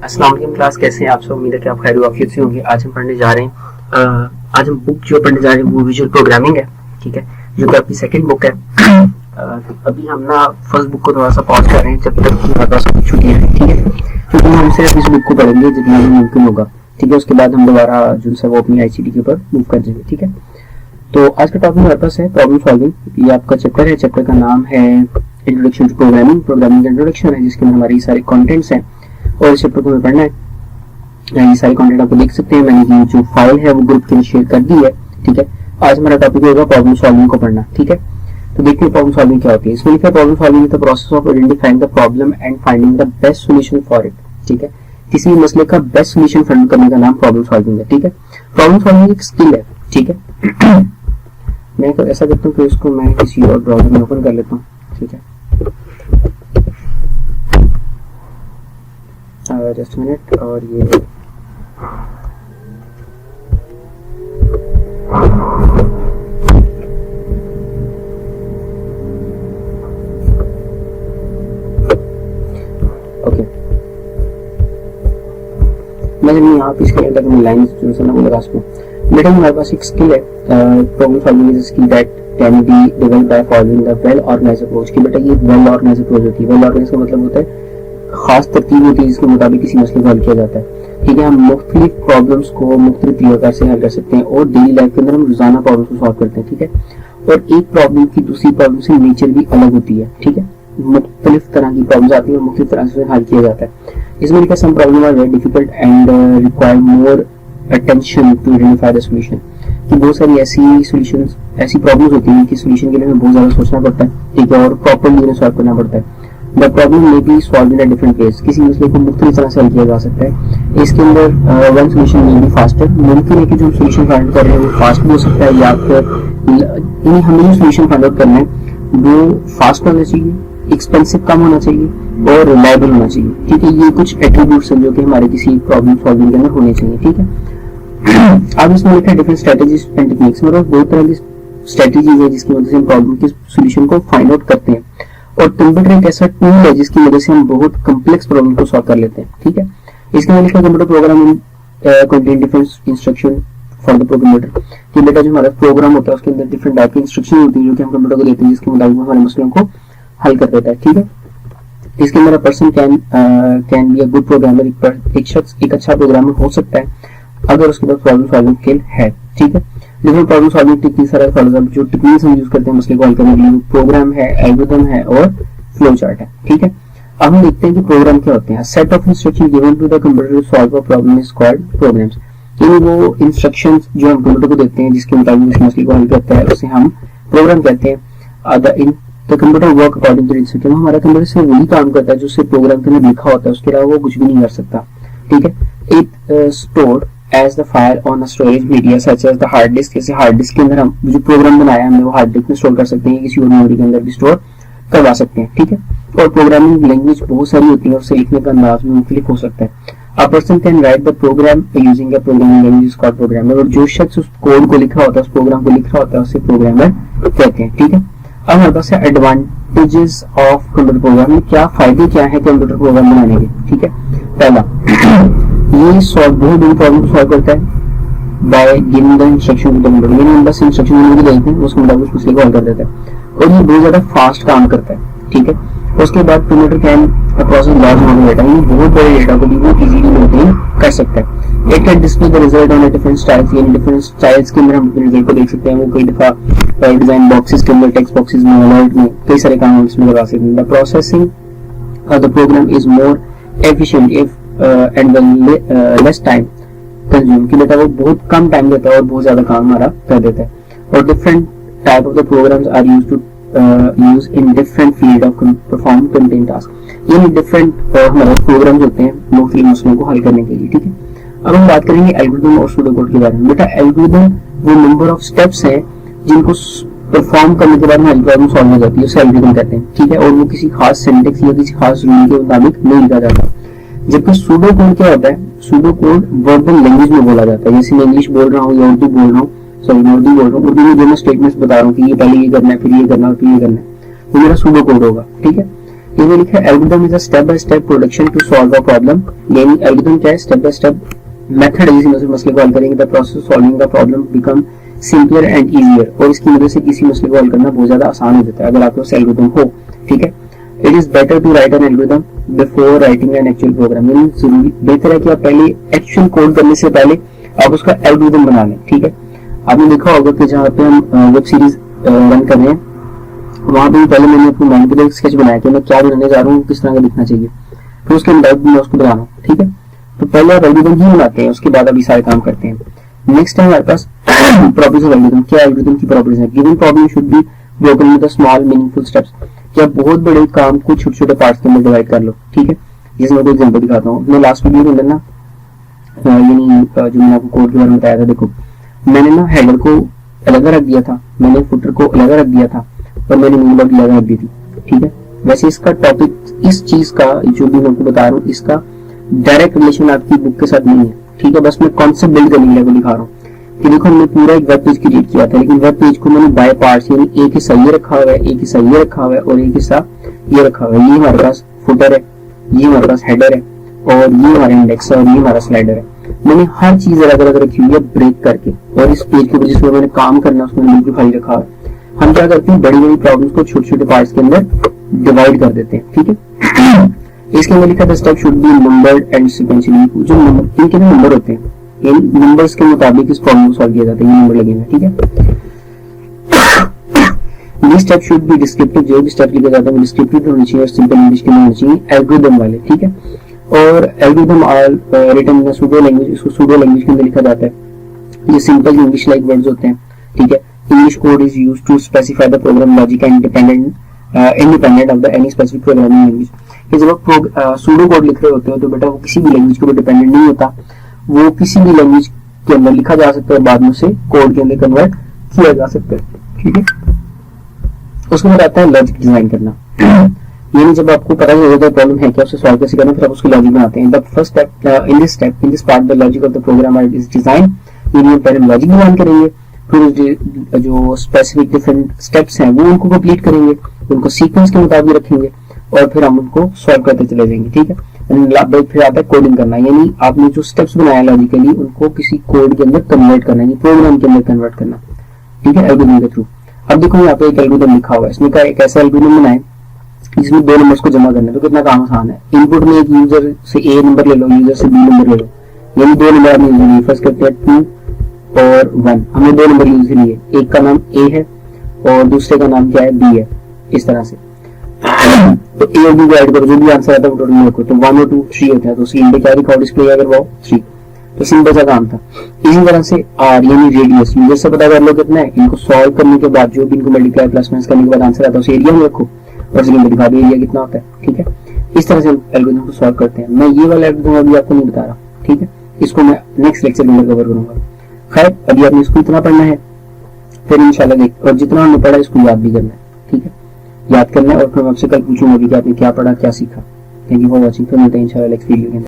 अस्सलाम वालेकुम क्लास, कैसे हैं आप सब। उम्मीद है कि आप खैर वाफियत से होंगे। आज हम पढ़ने जा रहे हैं आज हम बुक जो पढ़ने जा रहे हैं वो विजुअल प्रोग्रामिंग है, ठीक है, जो कि आपकी सेकंड बुक है। अभी हम ना फर्स्ट बुक को थोड़ा सा पॉज कर रहे हैं जब तक हमारे पास छुट्टियां हैं, ठीक है, क्योंकि हम सिर्फ इस बुक को पढ़ेंगे जितना भी मुमकिन होगा, ठीक है। उसके बाद हम दोबारा जो है वो अपनी आईसीटी के ऊपर मूव कर देंगे, ठीक है। तो आज का टॉपिक हमारे पास है प्रॉब्लम सॉल्विंग। ये आपका चैप्टर है, चैप्टर का नाम है introduction to programming. Programming introduction है जिसके अंदर हमारी सारे कंटेंट्स हैं और इस चैप्टर को हमें पढ़ना है। ये सारे कंटेंट आपको देख सकते हैं, मैंने जो फाइल है वो ग्रुप के लिए शेयर कर दी है, ठीक है। आज हमारा टॉपिक होगा प्रॉब्लम सॉल्विंग को पढ़ना, ठीक है। तो देखिए प्रॉब्लम सॉल्विंग क्या होती है। इसमें लिखा है problem solving is the process of identifying the problem and finding the best solution for it, ठीक है। किसी भी मसले का बेस्ट सॉल्यूशन फाइंड करने का नाम प्रॉब्लम सॉल्विंग है, ठीक है। प्रॉब्लम सॉल्विंग एक स्किल है, ठीक है। मैं तो ऐसा करता हूँ कि इसको मैं किसी और ब्राउजर में ओपन कर लेता हूँ, ठीक है। Just minute. और ये ओके, मैं यहाँ पे इसके अंदर अपनी लाइन जो है ना वो लगा सकूँ। बेटा हमारे पास एक स्किल है, problem solving is a skill that can be developed by following the well organised approach. कि बेटा ये वेल ऑर्गेनाइज्ड अप्रोच होती है। वेल ऑर्गेनाइज्ड का मतलब होता है खास तरतीब होती है जिसके मुताबिक किसी मसले को हल किया जाता है, ठीक है। हम मुख्तलिफ प्रॉब्लम्स को मुख्तलिफ तरीके से हल कर सकते हैं और डेली लाइफ के अंदर हम रोजाना प्रॉब्लम्स को सॉल्व करते हैं, ठीक है। और एक प्रॉब्लम की दूसरी प्रॉब्लम से नेचर भी अलग होती है, ठीक है। मुख्तलिफ तरह की प्रॉब्लम्स आती है और मुख्तलिफ तरह से हल किया जाता है। इसमें लिखा some problem are very difficult and require more attention to identify the solution. कि बहुत सारी ऐसी प्रॉब्लम्स होती हैं कि सॉल्यूशन के लिए हमें बहुत ज्यादा सोचना पड़ता है, ठीक है, और प्रॉपर्ली उन्हें सॉल्व करना पड़ता है। The problem may be solve in a different ways. किसी मसले को मुख्तलिफ तरह से हल किया जा सकता है। इसके अंदर one solution may be faster. मुमकिन है कि जो हम सॉल्यूशन फाइंड कर रहे हैं वो फास्ट भी हो सकता है, या फिर हमें जो सॉल्यूशन फाइंड आउट करना है वो फास्ट होना चाहिए, एक्सपेंसिव कम होना चाहिए और रिलायबल होना चाहिए, ठीक है। ये कुछ एट्रीब्यूट्स हैं जो कि हमारे किसी प्रॉब्लम सॉल्विंग के अंदर होने चाहिए, ठीक है। अब इसमें लिखा है डिफरेंट स्ट्रेटजीज एंड टेक्निक्स। मतलब बहुत तरह की स्ट्रेटजीज है जिसकी वजह से हम प्रॉब्लम के सॉल्यूशन को फाइंड आउट करते हैं। और कंप्यूटर एक ऐसा टूल है जिसकी वजह से हम बहुत कम्प्लेक्स प्रॉब्लम को सॉल्व कर लेते हैं, ठीक है। इसके अंदर लिखा है computer programming contain different instruction for the computer. कि बेटा जो हमारा प्रोग्राम होता है उसके अंदर डिफरेंट टाइप की इंस्ट्रक्शन होती है जो कि हम कंप्यूटर को देते हैं, जिसके मुताबिक हमारे मसलों को हल कर देता है, ठीक है। इसके अंदर person can be a good programmer. एक शख्स एक अच्छा प्रोग्रामर हो सकता है अगर उसके पास प्रॉब्लम सॉल्विंग स्किल है, ठीक है। Different problem solving techniques are for example जो टेक्निक्स हम यूज करते हैं मसले को हल करने के लिए, प्रोग्राम है, एल्गोरिथम है और फ्लो चार्ट है, ठीक है। अब हम देखते हैं कि प्रोग्राम क्या होते हैं। Set of instruction given to the computer to solve a problem is called programs. यानी वो इंस्ट्रक्शंस जो हम कंप्यूटर को देते हैं जिसके मुताबिक उस मसले को हल करता है उसे हम प्रोग्राम कहते हैं। The computer work according to instruction. हमारा कंप्यूटर से वही काम करता है जो उससे प्रोग्राम के अंदर लिखा होता है, उसके अलावा वो कुछ भी नहीं कर सकता, ठीक है। It stored as the file on a storage media such as the hard disk। जैसे हार्ड डिस्क के अंदर हम जो प्रोग्राम बनाया हमने वो हार्ड डिस्क में स्टोर कर सकते हैं, किसी और मेमोरी के अंदर भी स्टोर करवा सकते हैं, ठीक है। और प्रोग्रामिंग लैंग्वेज बहुत सारी होती है, उससे लिखने का अंदाज भी मुख्तलिफ हो सकता है। A person can write the program using a programming language called programmer। और जो शख्स उस कोड को लिख रहा होता है, उस प्रोग्राम को लिख रहा होता है, उसे प्रोग्रामर कहते हैं, ठीक है। अब हमारे पास है एडवांटेजेस ऑफ कंप्यूटर प्रोग्रामिंग। क्या फायदे क्या है कंप्यूटर प्रोग्राम बनाने के, ठीक है। पहला, ये सॉल्व बहुत बड़ी प्रॉब्लम सॉल्व करता है by giving the instruction to the computer. यानी हम बस इंस्ट्रक्शन उनको देते हैं, उसके मुताबिक उस मसले को हल कर देता है और ये बहुत ज्यादा फास्ट काम करता है, ठीक है। उसके बाद computer can process large amount of data. ये बहुत बड़े डेटा को भी वो इजीली मेंटेन कर सकता है। It can display the result on different styles. यानी डिफरेंट स्टाइल्स के अंदर हम अपने रिजल्ट को देख सकते हैं। वो कई दफा डिजाइन बॉक्सेस के अंदर, टेक्स्ट बॉक्सेस में, अलर्ट में, कई सारे काम हम इसमें लगा सकते हैं। The processing of the program is more efficient if and less time consume. कि बेटा वो बहुत कम टाइम लेता है और बहुत ज्यादा काम हमारा कर देता है। और different type of the programs are used to use in different field of perform content task. यानी डिफरेंट हमारे प्रोग्राम्स होते हैं मुख्तलिफ मसलों को हल करने के लिए, ठीक है। अब हम बात करेंगे एल्गोरिथम और सूडोकोड के बारे में। बेटा एल्गोरिथम वो नंबर ऑफ स्टेप्स हैं जिनको परफॉर्म करने के बाद हमारी प्रॉब्लम सॉल्व हो जाती है, उसे एल्गोरिथम कहते हैं, ठीक है। और वो किसी खास सिंटेक्स या किसी खास रूल के मुताबिक नहीं लिखा जाता। जबकि सूडो कोड क्या होता है, सूडो कोड वर्बल लैंग्वेज में बोला जाता है। जैसे मैं इंग्लिश बोल रहा हूँ या उर्दू बोल रहा हूँ, उर्दू में जो मैं स्टेटमेंट्स बता रहा हूँ कि ये पहले ये करना है, फिर ये करना है, फिर ये करना है, वो मेरा सूडो कोड होगा, ठीक है। इसमें लिखा है algorithm is a step by step production to solve a problem. यानी एल्गोरिथम क्या है, स्टेप बाय स्टेप मेथड है जिसमें मसले को हल करेंगे। The process solving the problem become simpler and easier, और इसकी वजह से किसी मसले को हल करना बहुत ज्यादा आसान हो जाता है अगर आपके पास एल्गोरिथम हो। ठीक है, it is better to write an algorithm before writing an actual program. यानी जरूरी बेहतर है कि आप पहले एक्चुअल कोड करने से पहले आप उसका एल्गोरिथम बना लें। ठीक है, आपने देखा होगा कि जहाँ पे हम वेब सीरीज रन कर रहे हैं वहां पे पहले मैंने अपने माइंड पे स्केच बनाया कि मैं क्या बनाने जा रहा हूँ, किस तरह का दिखना चाहिए, फिर उसके मुताबिक मैं उसको बनाना। ठीक है, तो पहले आप एल्गोरिथम ही बनाते हैं, उसके बाद अभी सारे काम करते हैं। नेक्स्ट है हमारे पास प्रॉपर्टीज ऑफ एल्गोरिथम। क्या एल्गोरिथम की प्रॉपर्टीज है? Given problem should be broken into small meaningful steps. क्या बहुत बड़े काम को छोटे छोटे पार्ट्स के अंदर डिवाइड कर लो। ठीक है, जैसे मैं एग्जांपल दिखाता हूँ। मैं लास्ट वीडियो के अंदर ना यानी जो मैंने आपको कोड के बारे में बताया था, देखो मैंने ना हेडर को अलग रख दिया था, मैंने फुटर को अलग रख दिया था, और मैंने मेन बॉडी अलग रख दी थी। ठीक है, वैसे इसका टॉपिक इस चीज का जो भी मैं आपको बता रहा हूँ इसका डायरेक्ट रिलेशन आपकी बुक के साथ नहीं है। ठीक है, बस मैं कॉन्सेप्ट बिल्ड करने के लिए दिखा रहा हूँ कि देखो हमने पूरा एक वेब पेज क्रिएट किया था, लेकिन वेब पेज को मैंने बाय पार्ट्स, यानी एक हिस्सा ये रखा हुआ है, एक हिस्सा ये रखा हुआ है, और एक हिस्सा ये रखा हुआ है। ये हमारे पास फुटर है, ये हमारे पास हेडर है, और ये हमारा इंडेक्स है, और ये हमारा स्लाइडर है। मैंने हर चीज अलग अलग रखी हुई है ब्रेक करके, और इस पेज के ऊपर जिसमें मैंने काम करना है उसमें बिल्कुल खाली रखा है। हम क्या करते हैं, बड़ी बड़ी प्रॉब्लम्स को छोटे छोटे पार्ट्स के अंदर डिवाइड कर देते हैं। ठीक है, इसके अंदर लिखा था step should be numbered and sequentially. जो इनके नंबर होते हैं, इन नंबर्स के मुताबिक इस प्रॉब्लम को सॉल्व किया जाता है, ये नंबर लगे हुए। ठीक है, ये स्टेप शुड बी डिस्क्रिप्टिव। जो भी स्टेप लिखा जाता है वो डिस्क्रिप्टिव होनी चाहिए और सिंपल इंग्लिश के होनी चाहिए, एल्गोरिथम वाले। ठीक है, और algorithm are written in pseudo language. इसको सूडो लैंग्वेज के अंदर लिखा जाता है। ये सिंपल इंग्लिश लाइक वर्ड्स होते हैं। ठीक है, English code is used to specify the program logic and independent of the any specific programming language. कि जब आप सूडो कोड लिख रहे होते हो तो बेटा वो किसी भी लैंग्वेज के ऊपर डिपेंडेंट नहीं होता, वो किसी भी लैंग्वेज के अंदर लिखा जा सकता है, बाद में उसे कोड के अंदर कन्वर्ट किया जा सकता है। ठीक है, उसके बाद आता है लॉजिक डिजाइन करना। यानी जब आपको पता चल जाता है प्रॉब्लम है क्या, उसे सॉल्व कैसे करना, फिर आप उसकी लॉजिक बनाते हैं। The first step in this part the logic of the program is design. यानी पहले लॉजिक डिजाइन करेंगे, फिर जो स्पेसिफिक डिफरेंट स्टेप्स हैं वो उनको कंप्लीट करेंगे, उनको सीक्वेंस के मुताबिक रखेंगे, और फिर हम उनको सॉल्व करते चले जाएंगे। ठीक है, फिर आता है कोडिंग करना। यानी आपने जो स्टेप्स बनाया लॉजिकली उनको किसी कोड के अंदर कन्वर्ट करना, यानी प्रोग्राम के अंदर कन्वर्ट करना। ठीक है, एल्गोरिथम के थ्रू। अब देखो यहाँ पे एक एल्गोरिथम लिखा हुआ है, इसमें क्या एक ऐसा एल्गोरिथम बनाए जिसमें दो नंबर्स को जमा करना है। तो कितना काम आसान है। इनपुट में एक यूजर से ए नंबर ले लो, यूजर से बी नंबर ले लो, यानी दो नंबर आपने यूज लिए। फर्स्ट करते हैं 2 और 1, हमने दो नंबर यूज लिए, एक का नाम ए है और दूसरे का नाम क्या है, बी है। इस तरह से तो ए और बी को ऐड करो, जो भी आंसर आता है वो टोटल रखो। तो 1 और 2 3 होता है, तो स्क्रीन पे क्या रिकॉर्ड डिस्प्ले अगर वो 3। तो सिंपल सा काम था। इसी तरह से आर यानी रेडियस, यूजर से पता कर लो कितना है, इनको सॉल्व करने के बाद जो भी इनको मल्टीप्लाई प्लस माइनस करने के बाद आंसर आता है उसे एरिया में रखो और स्क्रीन पे दिखा दो एरिया कितना होता है। ठीक है, इस तरह से हम एल्गोरिथम को सॉल्व करते हैं। मैं ये वाला एल्गोरिथम अभी आपको नहीं बता रहा। ठीक है, इसको मैं नेक्स्ट लेक्चर में कवर करूंगा। खैर अभी आपने इसको इतना पढ़ना है, फिर इंशाल्लाह देख, और जितना हमने पढ़ा इसको याद भी करना है। ठीक है, याद करना है, और फिर मैं आपसे कल पूछूंगा कि आपने क्या पढ़ा, क्या सीखा। Thank you for watching. फिर मिलते हैं इंशाल्लाह नेक्स्ट वीडियो के अंदर।